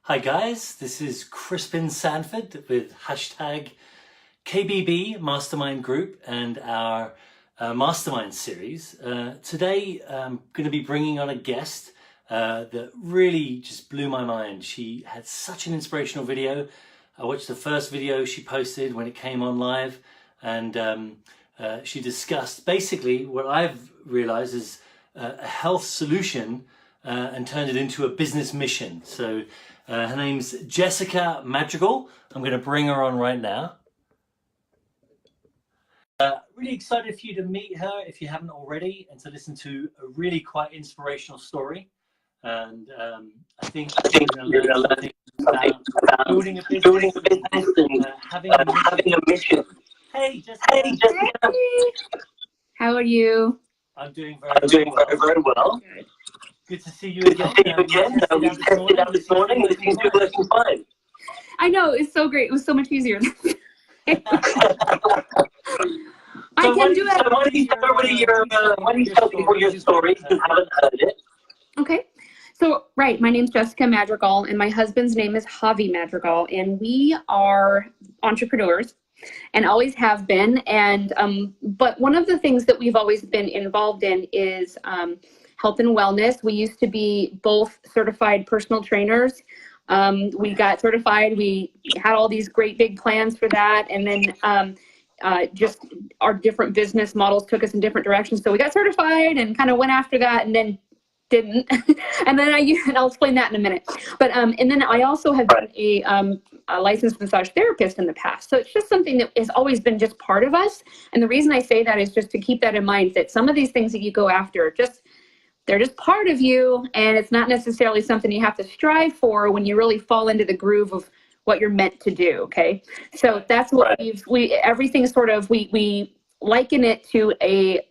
Hi guys, this is Crispin Sanford with hashtag KBB Mastermind Group and our Mastermind series. Today I'm going to be bringing on a guest that really just blew my mind. She had such an inspirational video. I watched the first video she posted when it came on live, and she discussed basically what I've realized is a health solution and turned it into a business mission. So her name's Jessica Madrigal. I'm going to bring her on right now. Really excited for you to meet her if you haven't already, and to listen to a really quite inspirational story. And I think you're going to learn something about building a business and having a mission. Hey, Jessica. Hey, Jessica. Hey. How are you? I'm doing very well. Good. Good to see you again. We tested it out this morning and it seems to be working fine. I know, it's so great. It was so much easier. I can do it. So why don't you tell people your story if you haven't heard it? Okay. So, right, my name's Jessica Madrigal, and my husband's name is Javi Madrigal, and we are entrepreneurs and always have been. And but one of the things that we've always been involved in is health and wellness. We used to be both certified personal trainers. We got certified. We had all these great big plans for that. And then just our different business models took us in different directions. So we got certified and kind of went after that and then didn't. And then I'll explain that in a minute. But and then I also have been a licensed massage therapist in the past. So it's just something that has always been just part of us. And the reason I say that is just to keep that in mind, that some of these things that you go after they're just part of you, and it's not necessarily something you have to strive for when you really fall into the groove of what you're meant to do. Okay. So that's what everything sort of, we liken it to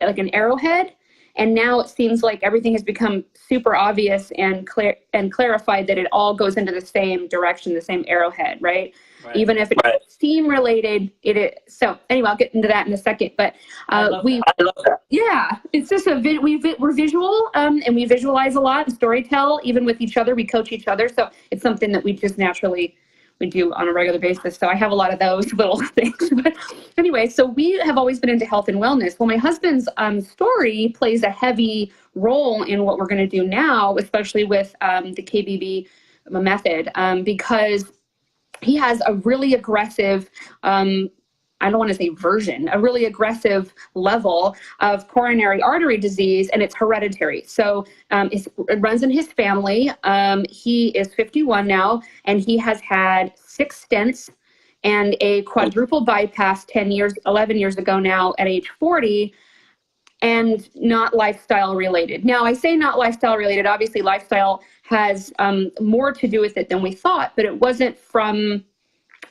like an arrowhead. And now it seems like everything has become super obvious and clarified that it all goes into the same direction, the same arrowhead, right? Even if it's steam related, it is. So anyway, I'll get into that in a second. But I love that. Yeah, it's just we're visual, and we visualize a lot and storytell even with each other. We coach each other, so it's something that we just naturally we do on a regular basis. So I have a lot of those little things. But anyway, so we have always been into health and wellness. Well, my husband's story plays a heavy role in what we're going to do now, especially with the KBB method, because he has a really aggressive, I don't want to say version, a really aggressive level of coronary artery disease, and it's hereditary. So it runs in his family. He is 51 now, and he has had 6 stents and a quadruple bypass 11 years ago now at age 40, and not lifestyle related. Now, I say not lifestyle related. Obviously, lifestyle has more to do with it than we thought, but it wasn't from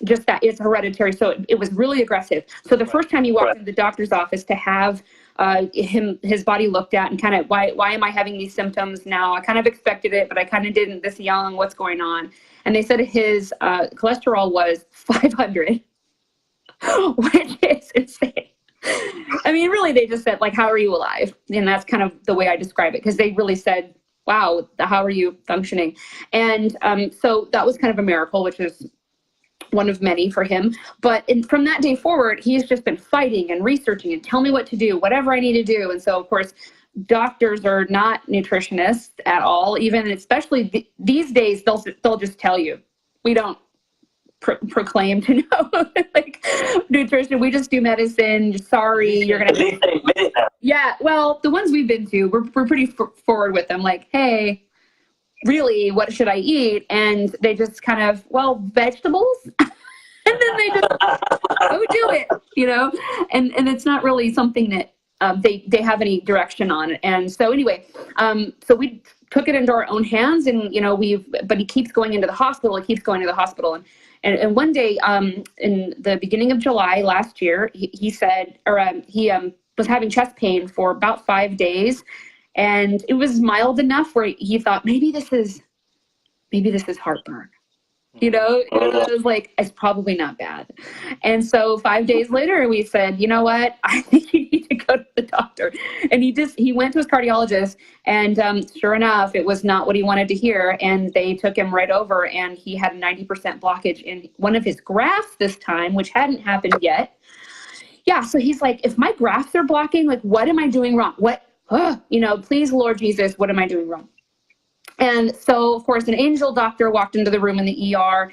just that. It's hereditary. So it was really aggressive. So the first time he walked into the doctor's office to have his body looked at and kind of, why am I having these symptoms now? I kind of expected it, but I kind of didn't. This young, what's going on? And they said his cholesterol was 500, which is insane. I mean, really, they just said, like, how are you alive? And that's kind of the way I describe it, because they really said, wow, how are you functioning? And so that was kind of a miracle, which is one of many for him. But from that day forward, he's just been fighting and researching and tell me what to do, whatever I need to do. And so, of course, doctors are not nutritionists at all, even especially these days, they'll just tell you. We don't proclaim to know like nutrition. We just do medicine. Sorry, you're gonna. Yeah, well, the ones we've been to, we're pretty forward with them. Like, hey, really, what should I eat? And they just kind of, well, vegetables. And then they just go do it, you know. And it's not really something that they have any direction on. And so anyway, so we took it into our own hands, and you know, but he keeps going into the hospital. And one day, in the beginning of July last year, he said, he was having chest pain for about 5 days, and it was mild enough where he thought maybe this is heartburn. I was like, it's probably not bad. And so 5 days later, we said, you know what? I think you need to go to the doctor. And he went to his cardiologist, and sure enough, it was not what he wanted to hear. And they took him right over, and he had a 90% blockage in one of his grafts this time, which hadn't happened yet. Yeah. So he's like, if my grafts are blocking, like, what am I doing wrong? Please, Lord Jesus, what am I doing wrong? And so, of course, an angel doctor walked into the room in the ER,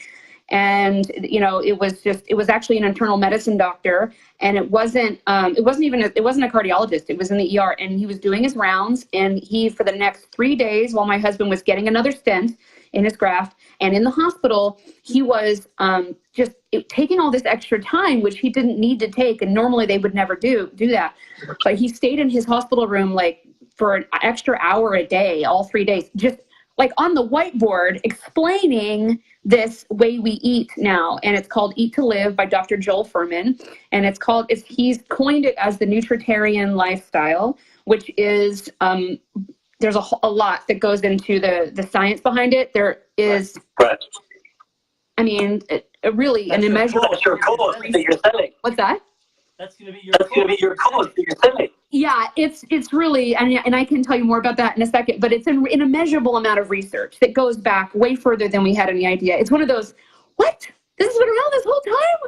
and it was actually an internal medicine doctor, and it wasn't a cardiologist. It was in the ER, and he was doing his rounds, and for the next 3 days, while my husband was getting another stent in his graft and in the hospital, he was taking all this extra time, which he didn't need to take, and normally they would never do that, but he stayed in his hospital room like for an extra hour a day, all 3 days, just like on the whiteboard explaining this way we eat now. And it's called Eat to Live by Dr. Joel Fuhrman. And he's coined it as the nutritarian lifestyle, which is, there's a lot that goes into the science behind it. There is, right. I mean, really an immeasurable. That's your course that you're selling. What's that? That's going to be your course that you're selling. Yeah, it's really, and I can tell you more about that in a second, but it's an immeasurable amount of research that goes back way further than we had any idea. It's one of those, what? This has been around this whole time?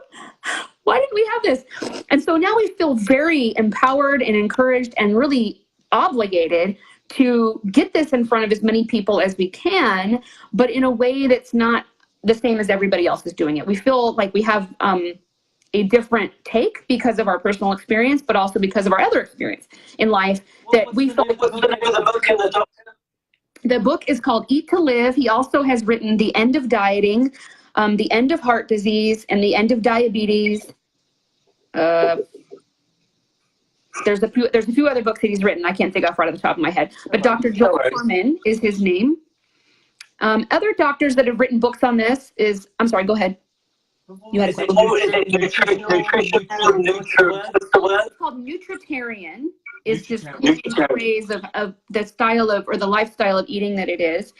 Why didn't we have this? And so now we feel very empowered and encouraged and really obligated to get this in front of as many people as we can, but in a way that's not the same as everybody else is doing it. We feel like we have a different take because of our personal experience, but also because of our other experience in life. What's the name of the book in the doctor? The book is called Eat to Live. He also has written The End of Dieting, The End of Heart Disease, and The End of Diabetes. There's a few other books that he's written. I can't think off right off the top of my head, but Dr. Joel Fuhrman is his name. Other doctors that have written books on this I'm sorry, go ahead. You had a question. It's called nutritarian. It's just a phrase of the style of, or the lifestyle of eating that it is.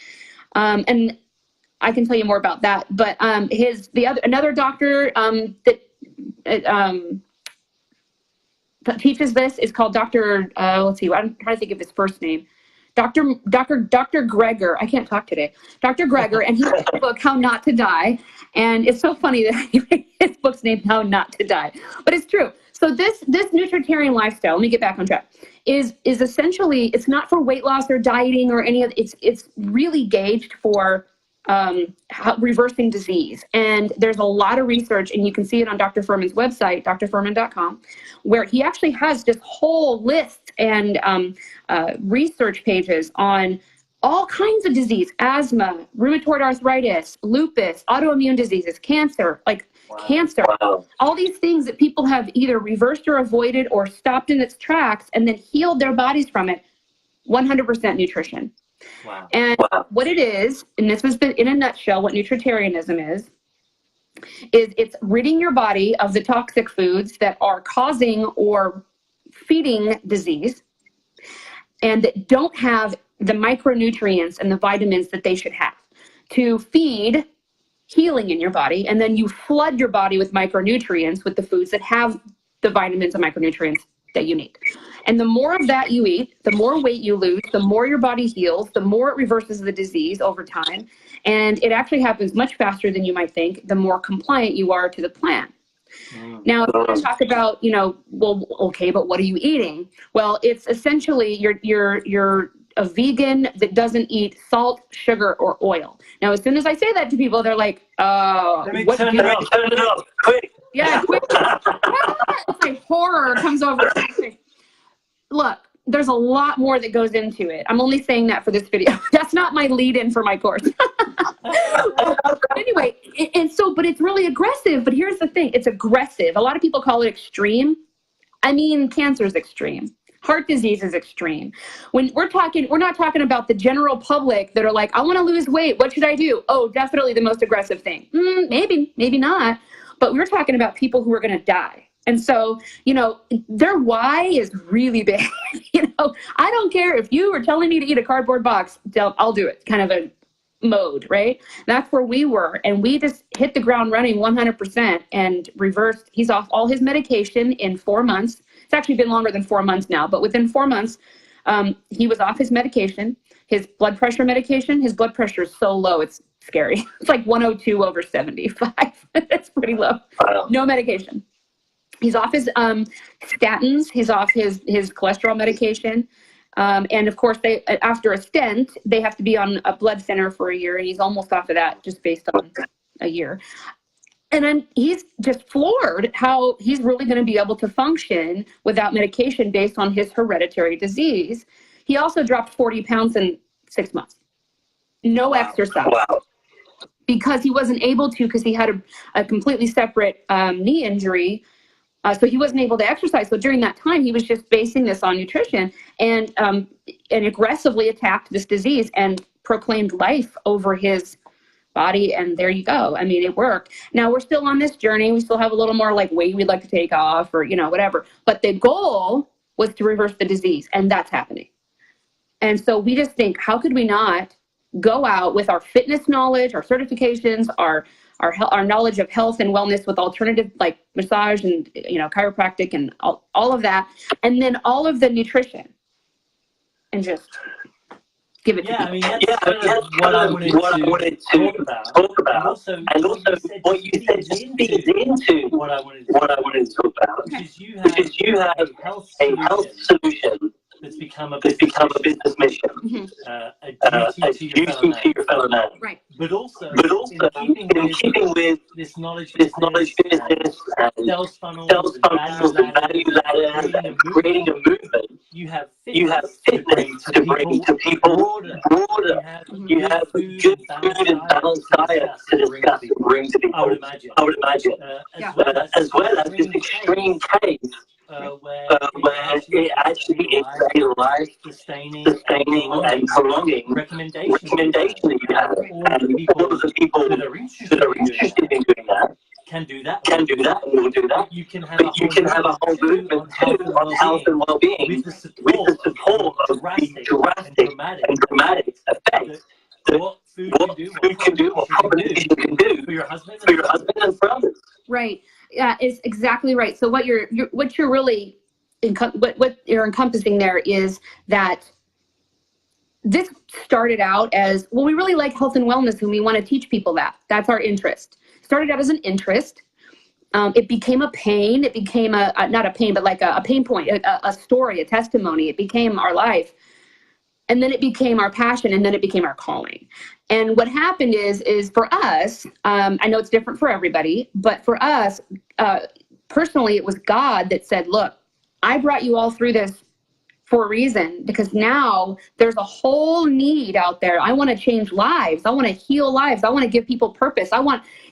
And I can tell you more about that. But another doctor that teaches this is called Dr. Let's see, I'm trying to think of his first name. Dr. Greger. I can't talk today. Dr. Greger, and he wrote the book How Not to Die. And it's so funny that his book's named How Not to Die, but it's true. So this nutritarian lifestyle, let me get back on track, is essentially, it's not for weight loss or dieting or any of it's really gauged for reversing disease. And there's a lot of research, and you can see it on Dr. Fuhrman's website, drfuhrman.com, where he actually has just whole lists and research pages on all kinds of disease: asthma, rheumatoid arthritis, lupus, autoimmune diseases, cancer, cancer, all these things that people have either reversed or avoided or stopped in its tracks and then healed their bodies from it. 100% nutrition. Wow. And what it is, and this is in a nutshell what nutritarianism is it's ridding your body of the toxic foods that are causing or feeding disease and that don't have the micronutrients and the vitamins that they should have to feed healing in your body. And then you flood your body with micronutrients with the foods that have the vitamins and micronutrients that you need. And the more of that you eat, the more weight you lose, the more your body heals, the more it reverses the disease over time. And it actually happens much faster than you might think, the more compliant you are to the plan. Now, if you talk about, well, okay, but what are you eating? Well, it's essentially you're a vegan that doesn't eat salt, sugar, or oil. Now, as soon as I say that to people, they're like, let me turn it off, quick. Yeah, quick. It's like horror comes over. Look, there's a lot more that goes into it. I'm only saying that for this video. That's not my lead-in for my course. Anyway, but it's really aggressive. But here's the thing. It's aggressive. A lot of people call it extreme. I mean, cancer is extreme. Heart disease is extreme. When we're not talking about the general public that are like, I want to lose weight. What should I do? Oh, definitely the most aggressive thing. Maybe not. But we're talking about people who are going to die. And so, their why is really big. I don't care if you are telling me to eat a cardboard box, I'll do it. Kind of mode, right? That's where we were. And we just hit the ground running 100% and reversed. He's off all his medication in 4 months. It's actually been longer than 4 months now, but within 4 months, he was off his medication, his blood pressure medication. His blood pressure is so low, it's scary. It's like 102 over 75. That's pretty low. No medication. He's off his statins. He's off his cholesterol medication. And of course, they after a stent, they have to be on a blood center for a year, and he's almost off of that just based on a year. And he's just floored how he's really going to be able to function without medication based on his hereditary disease. He also dropped 40 pounds in 6 months. No exercise. Wow. Because he wasn't able to, because he had a completely separate knee injury. So he wasn't able to exercise. So during that time, he was just basing this on nutrition and aggressively attacked this disease and proclaimed life over his body. And there you go. I mean, it worked. Now we're still on this journey. We still have a little more like weight we'd like to take off or, whatever. But the goal was to reverse the disease, and that's happening. And so we just think, how could we not go out with our fitness knowledge, our certifications, our knowledge of health and wellness with alternative like massage and chiropractic and all of that, and then all of the nutrition, and just give it to people. I mean, that's what I wanted to talk about. And also what you said just feeds into what I wanted to talk about, which is you have a health solution that's become a business mission, a duty to your fellow man. Right. But also in keeping with this knowledge business and sales funnels and value ladder, creating a movement. You have fitness to bring to people broader. You have good food and balanced diet to discuss and bring to people. I would imagine. As well as this extreme case. Where it actually is a life-sustaining and prolonging recommendation that you have. And all of the people that are interested in doing that can do that and will do that. You can have a whole movement too on health and well-being with the support of drastic and dramatic effects what food can do, what combination can do for your husband and for others. Right. Yeah, it's exactly right. So what you're really what you're encompassing there is that this started out as, well, we really like health and wellness and we want to teach people that. That's our interest. Started out as an interest. It became a pain. It became not a pain, but like a pain point, a story, a testimony. It became our life. And then it became our passion, and then it became our calling. And what happened is for us, I know it's different for everybody, but for us, personally, it was God that said, look, I brought you all through this for a reason, because now there's a whole need out there. I want to change lives. I want to heal lives. I want to give people purpose.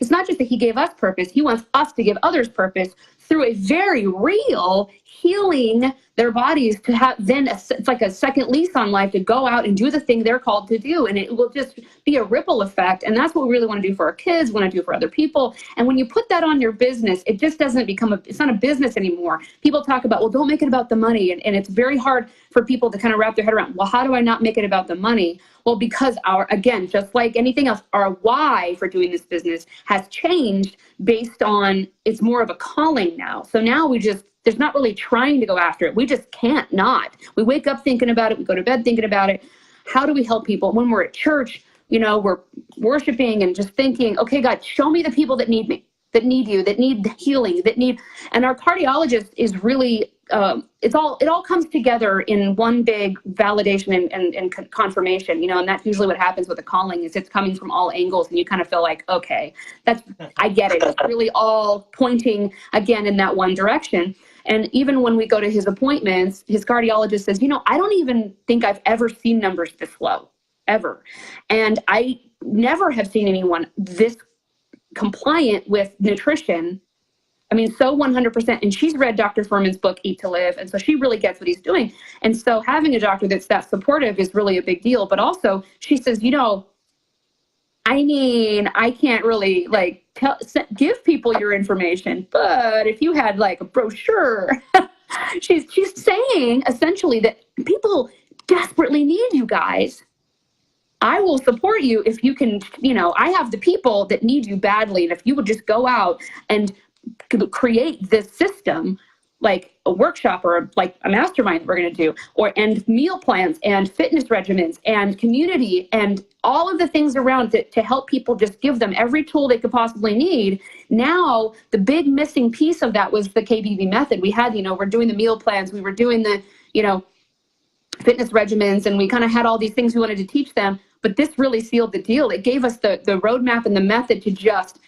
It's not just that he gave us purpose. He wants us to give others purpose through a very real healing their bodies to have it's like a second lease on life to go out and do the thing they're called to do. And it will just be a ripple effect. And that's what we really want to do for our kids, want to do for other people. And when you put that on your business, it just doesn't become it's not a business anymore. People talk about, well, don't make it about the money. And it's very hard for people to kind of wrap their head around, well, how do I not make it about the money? Well, because again, just like anything else, our why for doing this business has changed based on, it's more of a calling now. So now there's not really trying to go after it. We just can't not. We wake up thinking about it. We go to bed thinking about it. How do we help people? When we're at church, we're worshiping and just thinking, okay, God, show me the people that need me, that need you, that need healing, and our cardiologist is really, it all comes together in one big validation and confirmation, and that's usually what happens with a calling is it's coming from all angles and you kind of feel like, okay, I get it. It's really all pointing again in that one direction. And even when we go to his appointments, his cardiologist says, I don't even think I've ever seen numbers this low, ever. And I never have seen anyone this compliant with nutrition. I mean, so 100%. And she's read Dr. Furman's book, Eat to Live. And so she really gets what he's doing. And so having a doctor that's that supportive is really a big deal. But also she says, I can't really give people your information, but if you had like a brochure, she's saying essentially that people desperately need you guys I will support you if you can, I have the people that need you badly. And if you would just go out and create this system, like a workshop or like a mastermind we're going to do, and meal plans and fitness regimens and community and all of the things around it to help people, just give them every tool they could possibly need. Now, the big missing piece of that was the KBB method. We had, we're doing the meal plans, we were doing the, fitness regimens, and we kind of had all these things we wanted to teach them, but this really sealed the deal. It gave us the roadmap and the method to just,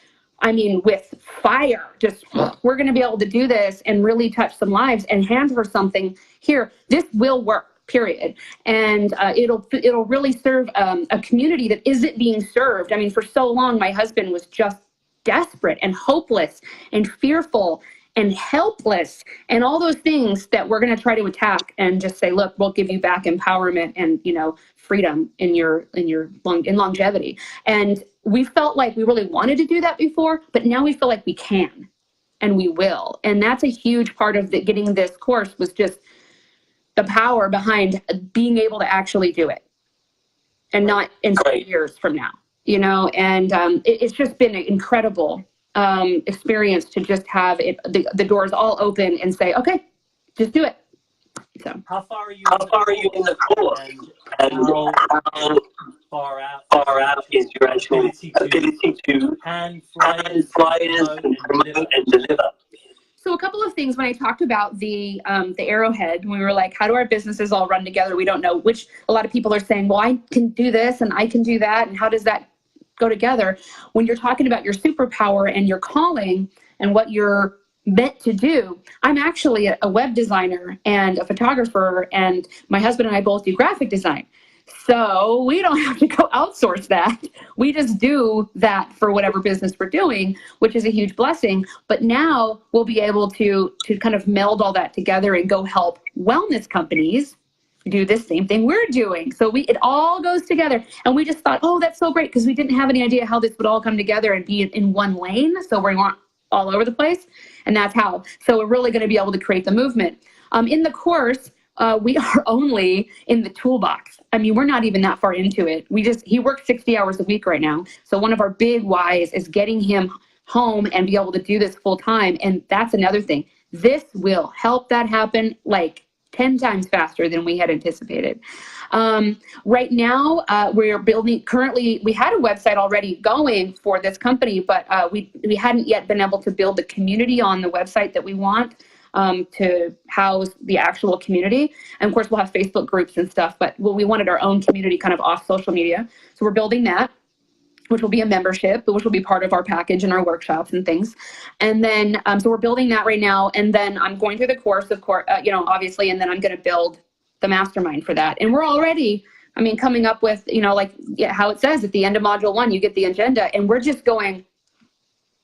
with fire, just, we're going to be able to do this and really touch some lives and hand her something here. This will work, period. And it'll really serve a community that isn't being served. For so long, my husband was just desperate and hopeless and fearful and helpless and all those things that we're going to try to attack and just say, look, we'll give you back empowerment and, freedom in longevity. And we felt like we really wanted to do that before, but now we feel like we can and we will. And that's a huge part of getting this course, was just the power behind being able to actually do it and not in 3 years from now, and it's just been an incredible experience to just have the doors all open and say, okay, just do it. So how far are you in the course? And how far out is your actual ability to hand flyers and deliver? So a couple of things when I talked about the arrowhead, we were like, how do our businesses all run together? We don't know a lot of people are saying, well, I can do this and I can do that. And how does that go together? When you're talking about your superpower and your calling and what you're meant to do, I'm actually a web designer and a photographer, and my husband and I both do graphic design. So we don't have to go outsource that. We just do that for whatever business we're doing, which is a huge blessing. But now we'll be able to kind of meld all that together and go help wellness companies do the same thing we're doing. So it all goes together. And we just thought, oh, that's so great, because we didn't have any idea how this would all come together and be in one lane. So we're not all over the place. And that's how. So we're really going to be able to create the movement. In the course, we are only in the toolbox. We're not even that far into it. He works 60 hours a week right now. So one of our big whys is getting him home and be able to do this full time. And that's another thing. This will help that happen like 10 times faster than we had anticipated. Right now, we're building, currently, we had a website already going for this company, but we hadn't yet been able to build the community on the website that we want to house the actual community. And of course, we'll have Facebook groups and stuff, but we wanted our own community kind of off social media. So we're building that, which will be a membership, which will be part of our package and our workshops and things. And then, so we're building that right now. And then I'm going through the course, of course, obviously, and then I'm going to build the mastermind for that. And we're already, coming up with, how it says at the end of module 1, you get the agenda, and we're just going,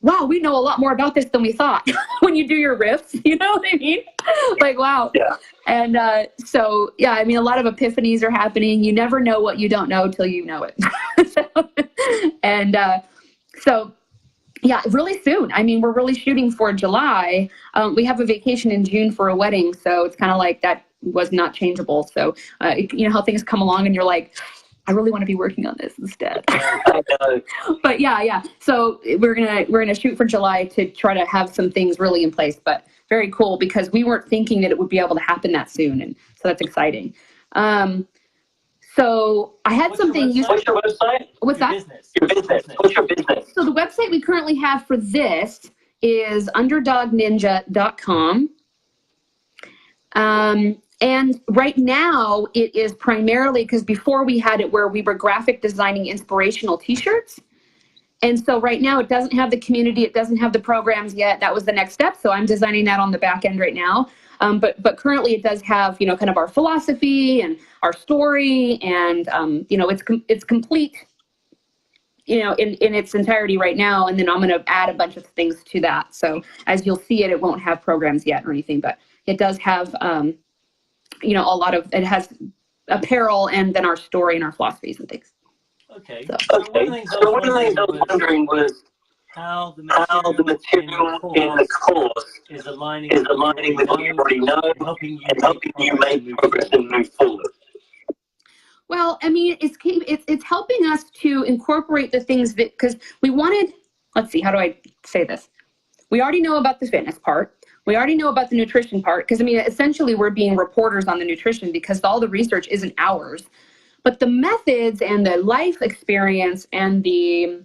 wow, we know a lot more about this than we thought. When you do your riffs, you know what I mean? Like, wow. Yeah. And so, yeah, a lot of epiphanies are happening. You never know what you don't know till you know it. So, yeah, really soon. We're really shooting for July. We have a vacation in June for a wedding. So it's kind of like that was not changeable. So, you know how things come along and you're like, I really want to be working on this instead. But yeah. So we're gonna shoot for July to try to have some things really in place. But very cool, because we weren't thinking that it would be able to happen that soon, and so that's exciting. So I had something. What's your website? What's that? Your business. What's your business? So the website we currently have for this is underdogninja.com. And right now it is primarily, because before we had it where we were graphic designing inspirational t-shirts. And so right now it doesn't have the community. It doesn't have the programs yet. That was the next step. So I'm designing that on the back end right now. But currently it does have, kind of our philosophy and our story, and, it's complete, in its entirety right now. And then I'm going to add a bunch of things to that. So as you'll see it won't have programs yet or anything, but it does have, a lot of, it has apparel and then our story and our philosophies and things. Okay. So one of the things I was wondering was how the material in the course is aligning with what you already know and helping you make progress and move forward. Well, I mean, it's helping us to incorporate the things that, because we wanted, let's see, how do I say this? We already know about the fitness part. We already know about the nutrition part, because I mean, essentially we're being reporters on the nutrition because all the research isn't ours. But the methods and the life experience and the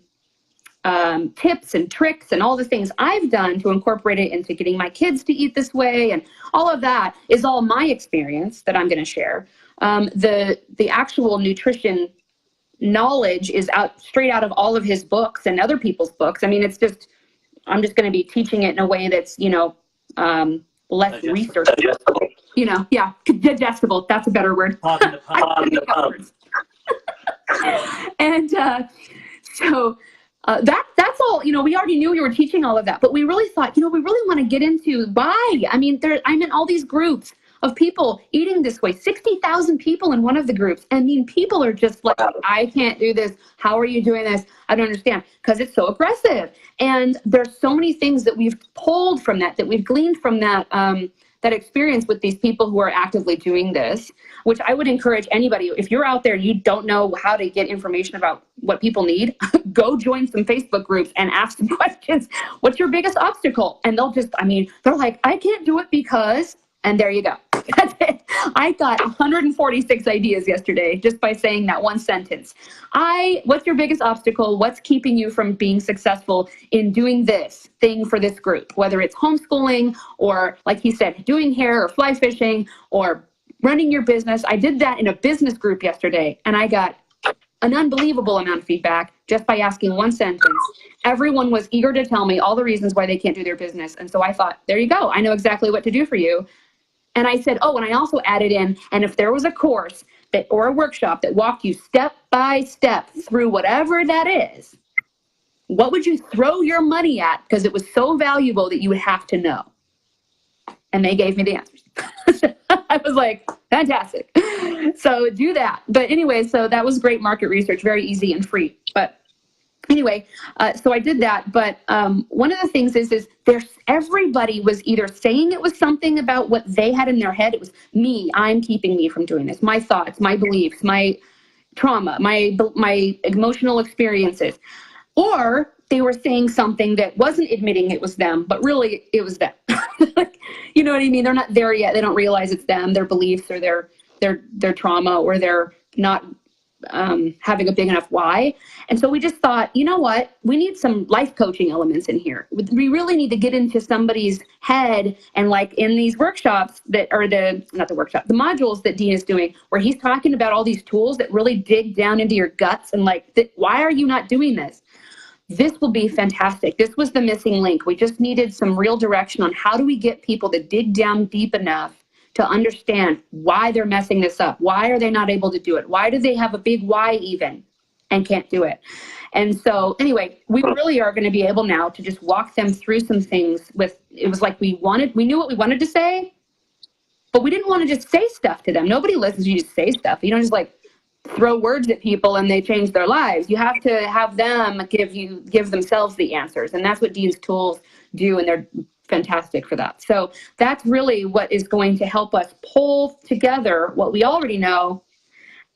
tips and tricks and all the things I've done to incorporate it into getting my kids to eat this way and all of that is all my experience that I'm going to share. The actual nutrition knowledge is straight out of all of his books and other people's books. I mean, it's just, I'm just going to be teaching it in a way that's, less research. Yeah, digestible. That's a better word. And so that's all, we already knew you were teaching all of that, but we really thought, we really want to get into why. I mean, I'm in all these groups of people eating this way, 60,000 people in one of the groups. I mean, people are just like, I can't do this. How are you doing this? I don't understand, because it's so aggressive. And there's so many things that we've pulled from that we've gleaned from that, that experience with these people who are actively doing this, which I would encourage anybody, if you're out there, you don't know how to get information about what people need, go join some Facebook groups and ask some questions. What's your biggest obstacle? And they're like, I can't do it because, and there you go. That's it. I got 146 ideas yesterday just by saying that one sentence. What's your biggest obstacle? What's keeping you from being successful in doing this thing for this group? Whether it's homeschooling or, like he said, doing hair or fly fishing or running your business. I did that in a business group yesterday, and I got an unbelievable amount of feedback just by asking one sentence. Everyone was eager to tell me all the reasons why they can't do their business. And so I thought, there you go. I know exactly what to do for you. And I said, and I also added in, and if there was a course or a workshop that walked you step by step through whatever that is, what would you throw your money at? Because it was so valuable that you would have to know. And they gave me the answers. I was like, fantastic. So do that. But anyway, so that was great market research, very easy and free. But anyway, so I did that. But one of the things is everybody was either saying it was something about what they had in their head. It was me. I'm keeping me from doing this. My thoughts, my beliefs, my trauma, my emotional experiences. Or they were saying something that wasn't admitting it was them, but really it was them. You know what I mean? They're not there yet. They don't realize it's them, their beliefs or their trauma, or they're not having a big enough why. And so we just thought, you know what? We need some life coaching elements in here. We really need to get into somebody's head, and like in these workshops the modules that Dean is doing, where he's talking about all these tools that really dig down into your guts and why are you not doing this? This will be fantastic. This was the missing link. We just needed some real direction on how do we get people to dig down deep enough to understand why they're messing this up. Why are they not able to do it? Why do they have a big why even and can't do it? And so anyway, we really are going to be able now to just walk them through some things it was like we knew what we wanted to say, but we didn't want to just say stuff to them. Nobody listens to you just say stuff. You don't just throw words at people and they change their lives. You have to have them give themselves the answers. And that's what Dean's tools do. And they're fantastic for that. So that's really what is going to help us pull together what we already know.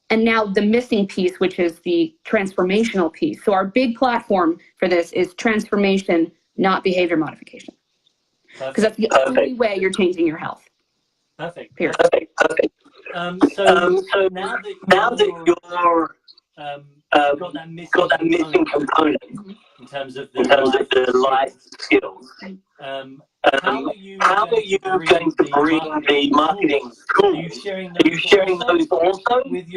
And now the missing piece, which is the transformational piece. So our big platform for this is transformation, not behavior modification. Because that's the only way you're changing your health. Perfect. Period. Perfect. So now that you're got that missing component in terms of the life skills, how are you going to bring the marketing tools? Are you sharing those also with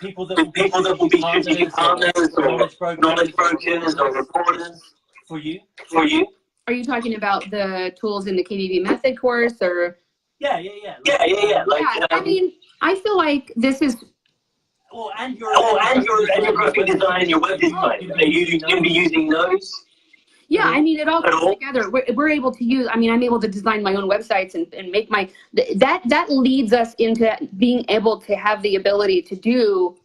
people that will be strategic partners or knowledge brokers or reporters for you? Are you talking about the tools in the KBB method course or? Yeah. I mean, I feel like this is. And your graphic design and your web design. Are you going to be using those? Yeah, I mean, it all comes together. We're able to use. I mean, I'm able to design my own websites and make that leads us into being able to have the ability to do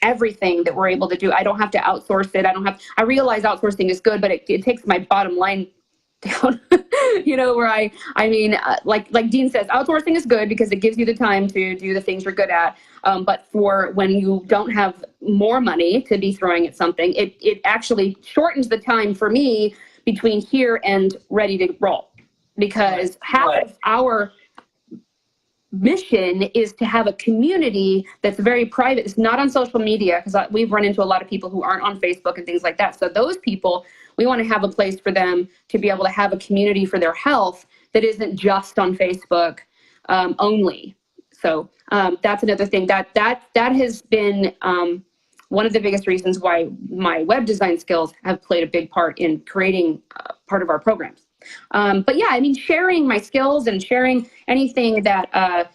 everything that we're able to do. I don't have to outsource it. I realize outsourcing is good, but it takes my bottom line down. Where like Dean says, outsourcing is good because it gives you the time to do the things you're good at. But for when you don't have more money to be throwing at something, it actually shortens the time for me between here and ready to roll, because half of our mission is to have a community that's very private. It's not on social media, because we've run into a lot of people who aren't on Facebook and things like that. So those people, we want to have a place for them to be able to have a community for their health that isn't just on Facebook only. So that's another thing that has been one of the biggest reasons why my web design skills have played a big part in creating part of our programs. But yeah, I mean, sharing my skills and sharing anything that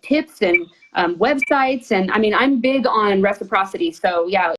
tips and websites. And I mean, I'm big on reciprocity. So yeah,